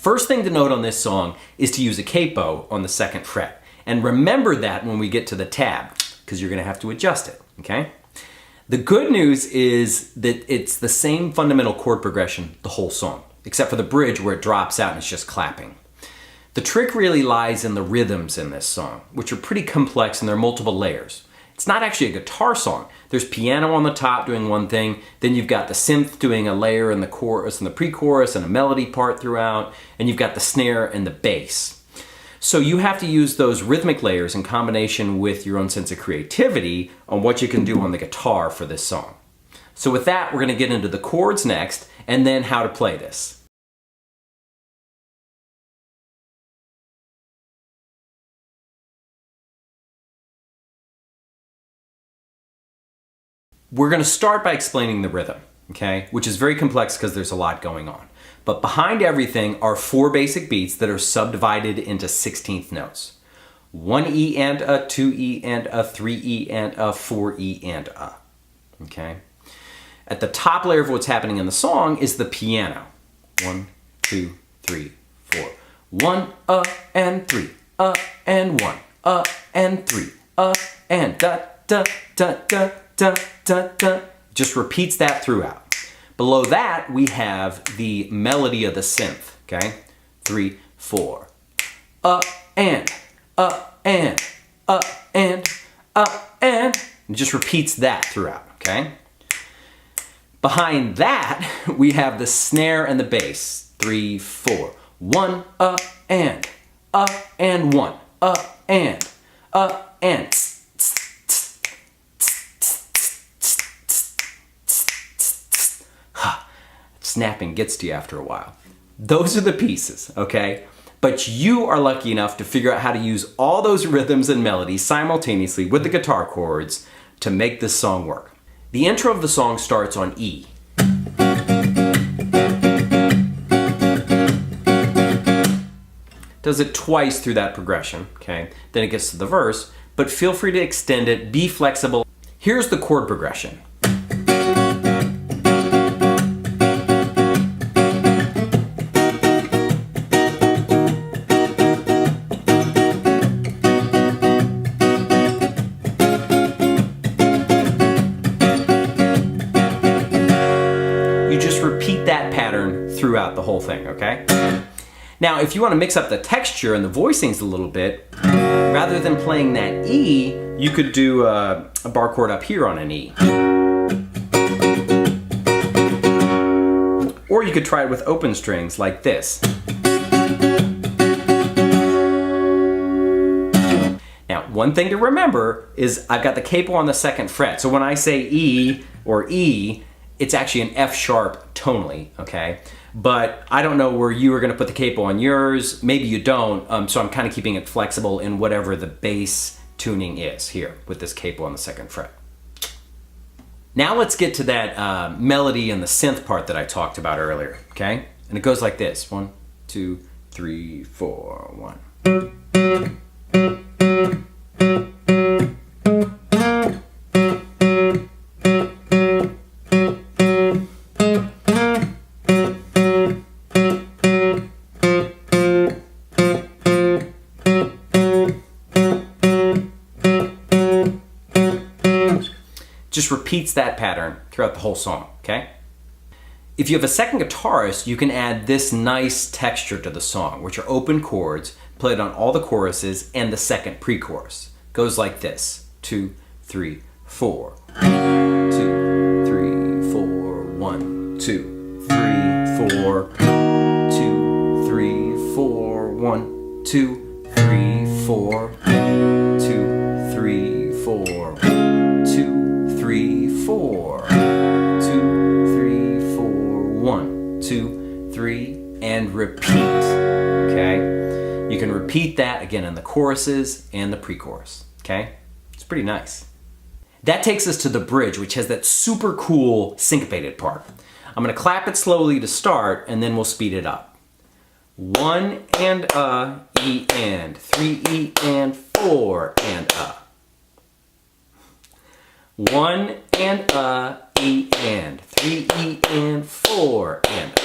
First thing to note on this song is to use a capo on the 2nd fret. And remember that when we get to the tab, because you're gonna have to adjust it, okay? The good news is that it's the same fundamental chord progression the whole song, except for the bridge where it drops out and it's just clapping. The trick really lies in the rhythms in this song, which are pretty complex and there are multiple layers. It's not actually a guitar song. There's piano on the top doing one thing, then you've got the synth doing a layer in the chorus and the pre-chorus and a melody part throughout, and you've got the snare and the bass. So you have to use those rhythmic layers in combination with your own sense of creativity on what you can do on the guitar for this song. So with that, we're gonna get into the chords next, and then how to play this. We're gonna start by explaining the rhythm, okay? Which is very complex because there's a lot going on. But behind everything are 4 basic beats that are subdivided into 16th notes. 1 E and a, 2 E and a, 3 E and a, 4 E and a, okay? At the top layer of what's happening in the song is the piano. 1, 2, 3, 4. 1, and 3, and 1, and 3, and da, da, da, da, da, da, da. Just repeats that throughout. Below that, we have the melody of the synth, okay? 3, 4. And. And it just repeats that throughout, okay? Behind that, we have the snare and the bass. 3, 4. 1, and 1, and. Snapping gets to you after a while. Those are the pieces, okay? But you are lucky enough to figure out how to use all those rhythms and melodies simultaneously with the guitar chords to make this song work. The intro of the song starts on E. Does it twice through that progression, okay? Then it gets to the verse, but feel free to extend it, be flexible. Here's the chord progression. Throughout the whole thing, okay? Now, if you want to mix up the texture and the voicings a little bit, rather than playing that E, you could do a bar chord up here on an E. Or you could try it with open strings like this. Now, one thing to remember is I've got the capo on the 2nd fret, so when I say E or E, it's actually an F sharp tonally, okay? But I don't know where you are gonna put the capo on yours. Maybe you don't, so I'm kind of keeping it flexible in whatever the bass tuning is here with this capo on the 2nd fret. Now let's get to that melody and the synth part that I talked about earlier, okay? And it goes like this, 1, 2, 3, 4, 1. Just repeats that pattern throughout the whole song, okay? If you have a second guitarist, you can add this nice texture to the song, which are open chords played on all the choruses and the second pre-chorus. Goes like this, 2, 3, 4. 2, 3, 4, 1, 2, 3, 4. 2, 3, 4, 1, 2, 3, 4. 2, 3, 4. 2, 3, 4. 2, 3, 4. 1, 2, 3, and repeat, okay? You can repeat that again in the choruses and the pre-chorus, okay? It's pretty nice. That takes us to the bridge, which has that super cool syncopated part. I'm gonna clap it slowly to start, and then we'll speed it up. 1 and E and, 3 E and, 4 and 1 and E and, 3 E and, 4 and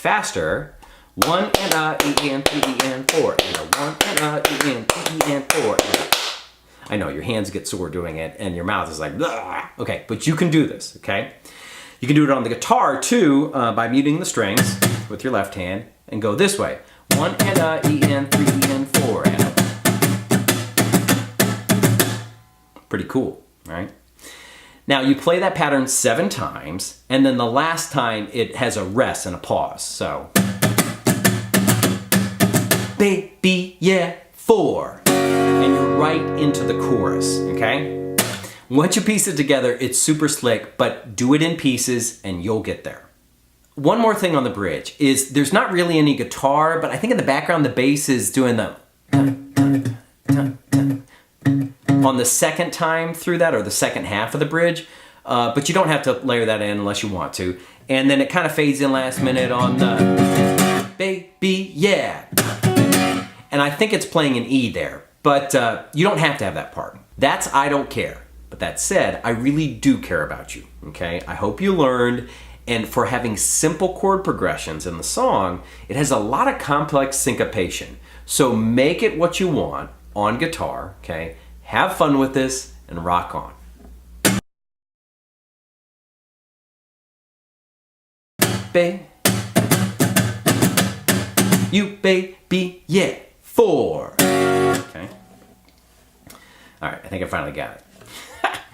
Faster. 1 and a, E and 3 E and 4 and a 1 and a, E and 3 E and 4 and a. I know your hands get sore doing it and your mouth is like, blah. Okay, but you can do this, okay? You can do it on the guitar too by muting the strings with your left hand and go this way. 1 and a, E and 3 E and 4 and a. Pretty cool, right? Now you play that pattern 7 times and then the last time it has a rest and a pause. So, baby, yeah, 4. And you're right into the chorus, okay? Once you piece it together, it's super slick, but do it in pieces and you'll get there. One more thing on the bridge is there's not really any guitar, but I think in the background the bass is doing the on the second time through that, or the second half of the bridge, but you don't have to layer that in unless you want to. And then it kind of fades in last minute on the baby, yeah. And I think it's playing an E there, but you don't have to have that part. That's I don't care. But that said, I really do care about you, okay? I hope you learned, and for having simple chord progressions in the song, it has a lot of complex syncopation. So make it what you want on guitar, okay? Have fun with this and rock on. You baby, yeah, 4. Okay. All right, I think I finally got it.